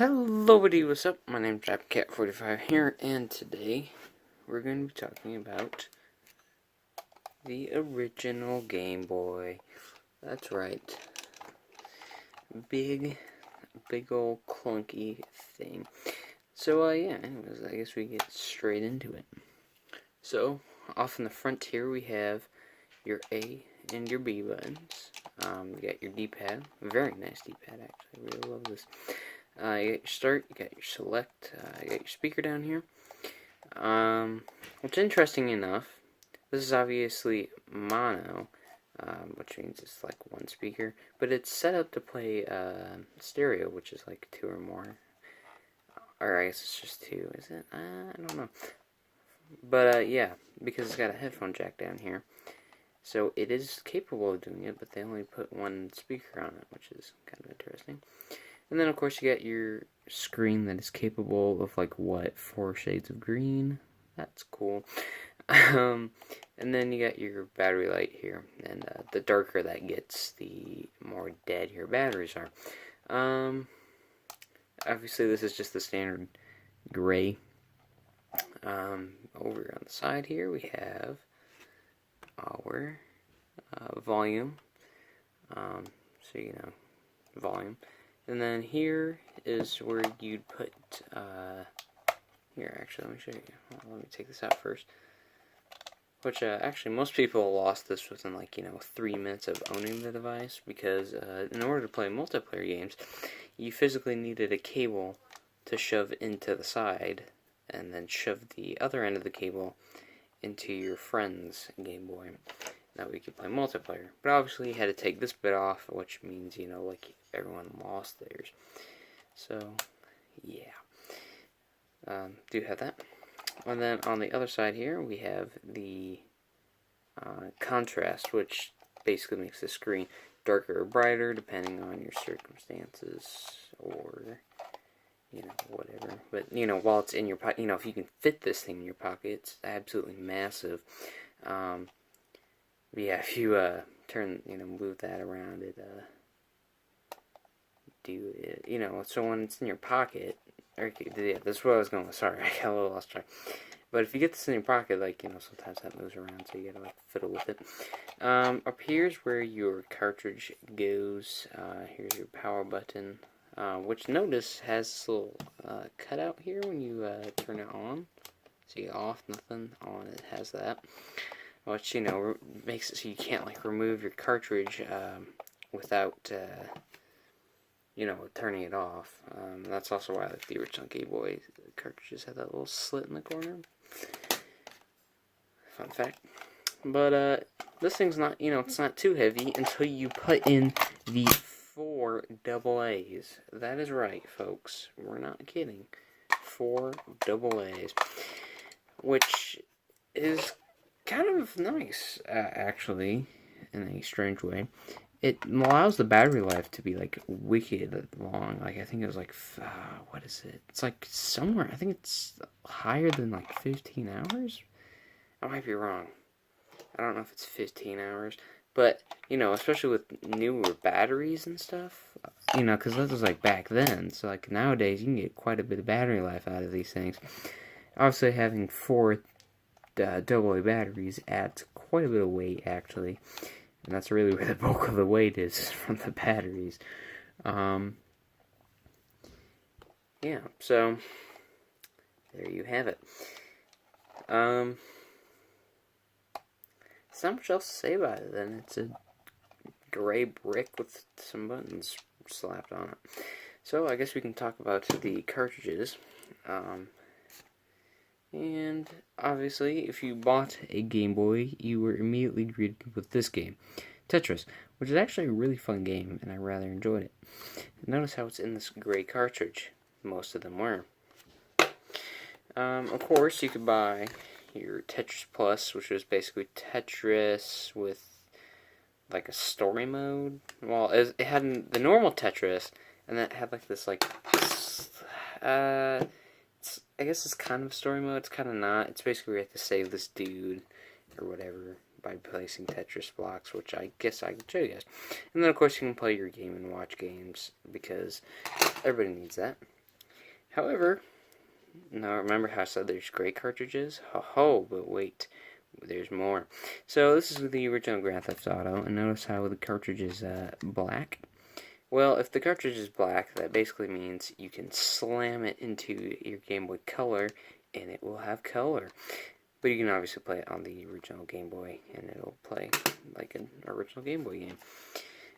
Hello buddy, what's up? My name's JapCat45 here, and today we're going to be talking about the original Game Boy. That's right. Big old clunky thing. So, yeah, anyways, I guess we get straight into it. So, off in the front here we have your A and your B buttons. You got your D-pad, very nice D-pad actually, I really love this. You got your start, you got your select, you got your speaker down here. What's interesting enough, this is obviously mono, which means it's like one speaker, but it's set up to play stereo, which is like two or more. Or I guess it's just two, is it? I don't know. But yeah, because it's got a headphone jack down here. So it is capable of doing it, but they only put one speaker on it, which is kind of interesting. And then, of course, you got your screen that is capable of, like, what, 4 shades of green? That's cool. And then you got your battery light here. And the darker that gets, the more dead your batteries are. Obviously, this is just the standard gray. Over on the side here, we have our volume. So, you know, volume. And then here is where you'd put, here, actually, let me show you. Let me take this out first. Which, actually, most people lost this within, 3 minutes of owning the device, because in order to play multiplayer games, you physically needed a cable to shove into the side, and then shove the other end of the cable into your friend's Game Boy. That we could play multiplayer. But obviously you had to take this bit off, which means, everyone lost theirs. So, yeah. Do have that. And then on the other side here, we have the contrast, which basically makes the screen darker or brighter, depending on your circumstances, or, whatever. But, while it's in your pocket, if you can fit this thing in your pocket, it's absolutely massive. Yeah, if you move that around, so when it's in your pocket, yeah, that's what I was going with, sorry, I got a little lost track. But if you get this in your pocket, sometimes that moves around, so you gotta, fiddle with it. Up here's where your cartridge goes. Here's your power button, which notice has this little cutout here when you turn it on. See, off, nothing, on, it has that. Which, makes it so you can't, remove your cartridge without, turning it off. That's also why, the original Game Boy cartridges had that little slit in the corner. Fun fact. But, this thing's not, it's not too heavy until you put in the 4 AA's. That is right, folks. We're not kidding. 4 AA's. Which is kind of nice, actually, in a strange way. It allows the battery life to be, wicked long. I think it was, what is it? It's, somewhere, I think it's higher than, 15 hours? I might be wrong. I don't know if it's 15 hours. But, especially with newer batteries and stuff, because that was, back then. So, nowadays, you can get quite a bit of battery life out of these things. Obviously, having 4 AA batteries adds quite a bit of weight, actually. And that's really where the bulk of the weight is, from the batteries. Yeah, so there you have it. There's not much else to say about it, then. It's a gray brick with some buttons slapped on it. So I guess we can talk about the cartridges. And obviously, if you bought a Game Boy, you were immediately greeted with this game, Tetris, which is actually a really fun game, and I rather enjoyed it. Notice how it's in this gray cartridge. Most of them were. Of course, you could buy your Tetris Plus, which was basically Tetris with, a story mode. Well, it had the normal Tetris, and then it had, this, I guess it's kind of story mode, it's kind of not. It's basically where you have to save this dude, or whatever, by placing Tetris blocks, which I guess I can show you guys. And then, of course, you can play your Game & Watch games, because everybody needs that. However, now remember how I said there's gray cartridges? Ho ho, but wait, there's more. So this is the original Grand Theft Auto, and notice how the cartridge is black. Well, if the cartridge is black, that basically means you can slam it into your Game Boy Color, and it will have color. But you can obviously play it on the original Game Boy, and it'll play like an original Game Boy game.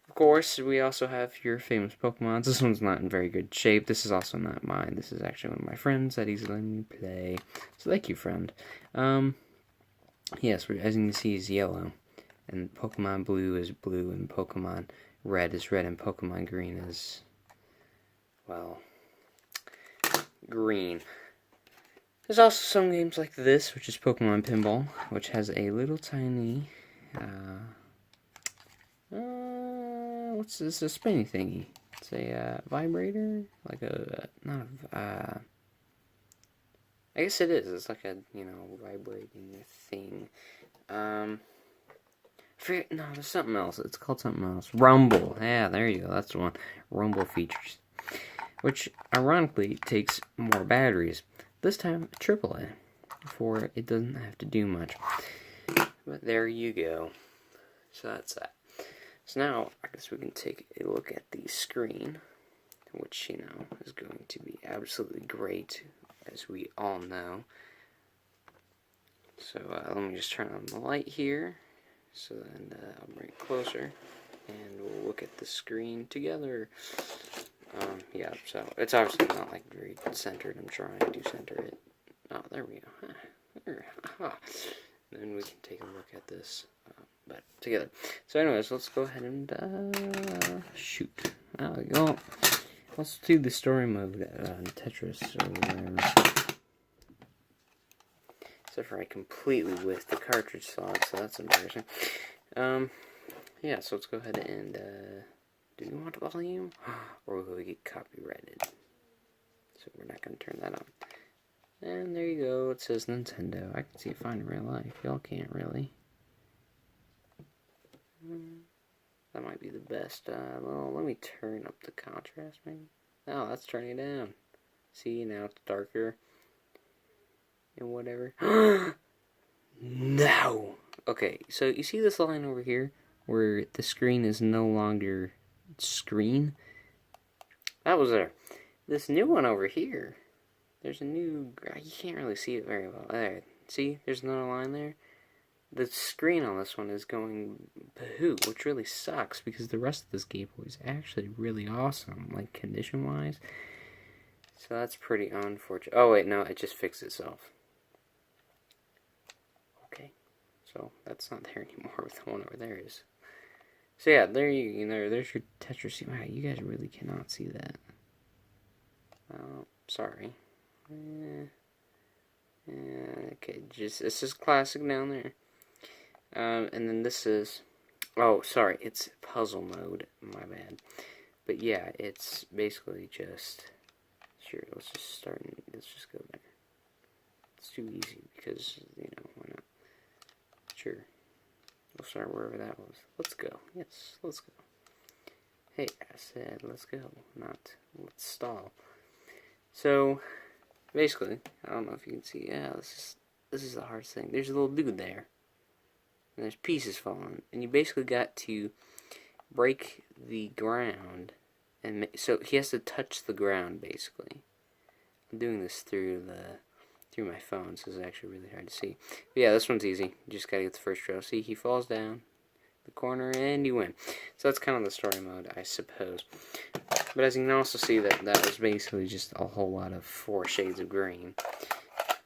Of course, we also have your famous Pokemon. This one's not in very good shape. This is also not mine. This is actually one of my friends that he's letting me play. So thank you, friend. Yes, as you can see, is yellow. And Pokemon Blue is blue, and Pokemon Red is red, and Pokemon Green is, well, green. There's also some games like this, which is Pokemon Pinball, which has a little tiny, what's this, a spinny thingy? It's a, vibrator? Like a, not a, I guess it is. It's like a, vibrating thing. No, there's something else. It's called something else. Rumble. Yeah, there you go. That's the one. Rumble features. Which, ironically, takes more batteries. This time, AAA. For it doesn't have to do much. But there you go. So that's that. So now, I guess we can take a look at the screen. Which, is going to be absolutely great. As we all know. So, let me just turn on the light here. So then I'll bring it closer, and we'll look at the screen together. Yeah, so it's obviously not like very centered. I'm trying to center it. Oh, there we go. There. Aha. Then we can take a look at this, but together. So anyways, let's go ahead and shoot. There we go. Let's do the story mode Tetris or whatever. Except for I completely whiffed the cartridge slot, so that's embarrassing. Yeah, so let's go ahead and, do we want volume? Or will we get copyrighted? So we're not going to turn that on. And there you go, it says Nintendo. I can see it fine in real life. Y'all can't really. That might be the best. Well, let me turn up the contrast, maybe. Oh, that's turning it down. See, now it's darker. And whatever. No! Okay, so you see this line over here? Where the screen is no longer screen? That was there. This new one over here. There's a new... You can't really see it very well. There. See? There's another line there. The screen on this one is going bahoo, which really sucks because the rest of this Game Boy is actually really awesome, like condition-wise. So that's pretty unfortunate. Oh wait, no, it just fixed itself. Okay, so that's not there anymore, but the one over there is. So yeah, there's your Tetris. Wow, you guys really cannot see that. Oh, sorry. Okay, it's just classic down there. And then this is, oh, sorry, it's puzzle mode, my bad. But yeah, it's basically just, sure, let's just go there. It's too easy because, why not? Sure. We'll start wherever that was. Let's go. Yes, let's go. Hey, I said let's go, not let's stall. So, basically, I don't know if you can see, yeah, this is the hardest thing. There's a little dude there. And there's pieces falling, and you basically got to break the ground, and so he has to touch the ground basically. I'm doing this through my phone, so it's actually really hard to see. But yeah, this one's easy. You just gotta get the first row. See, he falls down the corner, and you win. So that's kind of the story mode, I suppose. But as you can also see, that was basically just a whole lot of 4 shades of green.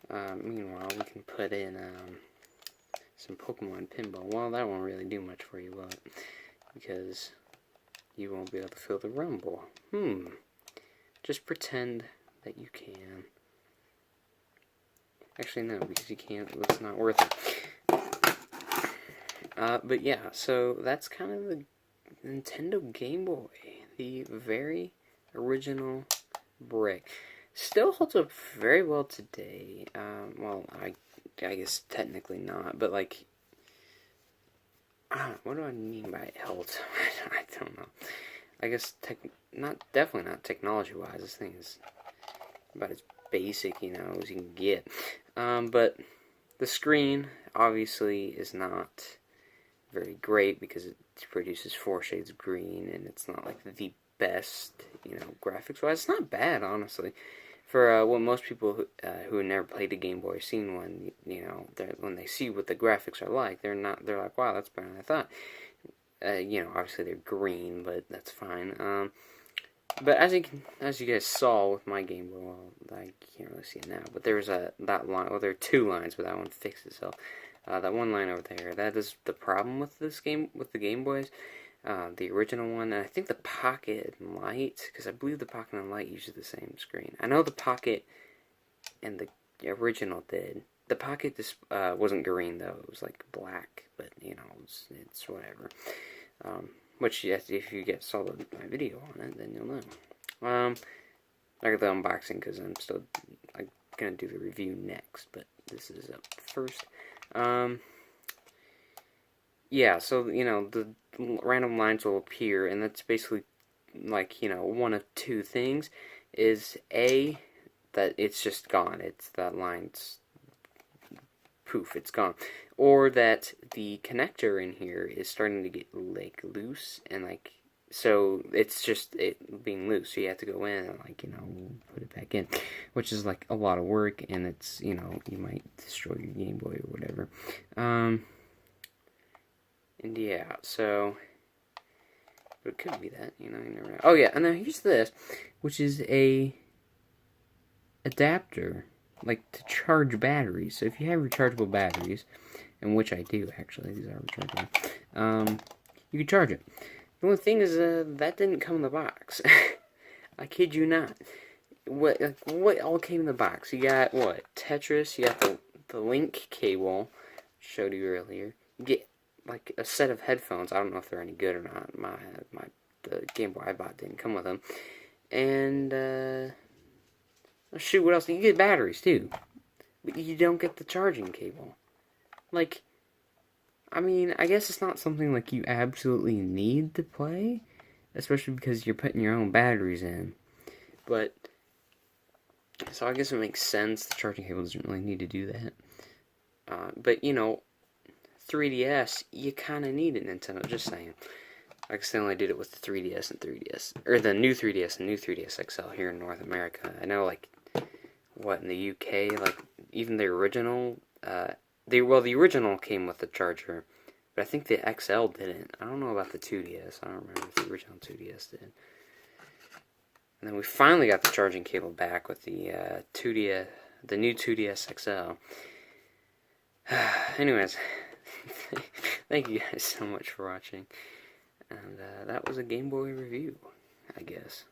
Meanwhile, we can put in some Pokemon Pinball. Well, that won't really do much for you, will it? Because you won't be able to feel the rumble. Just pretend that you can. Actually, no, because you can't. It's not worth it. But yeah, so that's kind of the Nintendo Game Boy. The very original brick. Still holds up very well today. Well, I guess technically not, but like, what do I mean by held? I don't know. I guess definitely not technology-wise. This thing is about as basic, you know, as you can get. But the screen obviously is not very great because it produces 4 shades of green, and it's not like the best, you know, graphics wise. It's not bad, honestly, for what most people who have never played a Game Boy or seen one, you know, when they see what the graphics are like, they're like, wow, that's better than I thought. You know, obviously they're green, but that's fine. But as you guys saw with my Game Boy, well, I can't really see it now, but there's that line. Well, there are 2 lines, but that one fixed itself. That one line over there, that is the problem with this game, with the Game Boys. The original one, and I think the Pocket and Light, because I believe the Pocket and Light uses the same screen. I know the Pocket and the original did. The Pocket just wasn't green, though. It was like black, but, you know, it's whatever. Which, if you saw my video on it, then you'll know. I got the unboxing because I'm going to do the review next, but this is up first. Yeah, so, you know, the random lines will appear, and that's basically, like, you know, one of 2 things. Is A, that it's just gone. It's that line's poof, it's gone. Or that the connector in here is starting to get, like, loose, and, like, so it's just it being loose. So you have to go in and, like, you know, put it back in, which is, like, a lot of work, and it's, you know, you might destroy your Game Boy or whatever. And yeah, so, but it could be that, you know, you never know. Oh yeah, and now here's this, which is a adapter, like, to charge batteries. So if you have rechargeable batteries, and which I do, actually, these are rechargeable, you can charge it. The only thing is, that didn't come in the box. I kid you not. What all came in the box? You got, what, Tetris, you got the link cable, showed you earlier. You get, like, a set of headphones. I don't know if they're any good or not. The Game Boy I bought didn't come with them. And, shoot, what else? You get batteries, too. But you don't get the charging cable. Like, I mean, I guess it's not something, like, you absolutely need to play, especially because you're putting your own batteries in. But, so I guess it makes sense. The charging cable doesn't really need to do that. But, you know, 3DS, you kind of need it, Nintendo, just saying. I accidentally did it with the 3DS and 3DS, or the new 3DS and new 3DS XL here in North America. I know, like, what, in the UK, like, even the original, the original came with the charger, but I think the XL didn't. I don't know about the 2DS. I don't remember if the original 2DS did. And then we finally got the charging cable back with the the new 2DS XL. Anyways, thank you guys so much for watching, and that was a Game Boy review, I guess.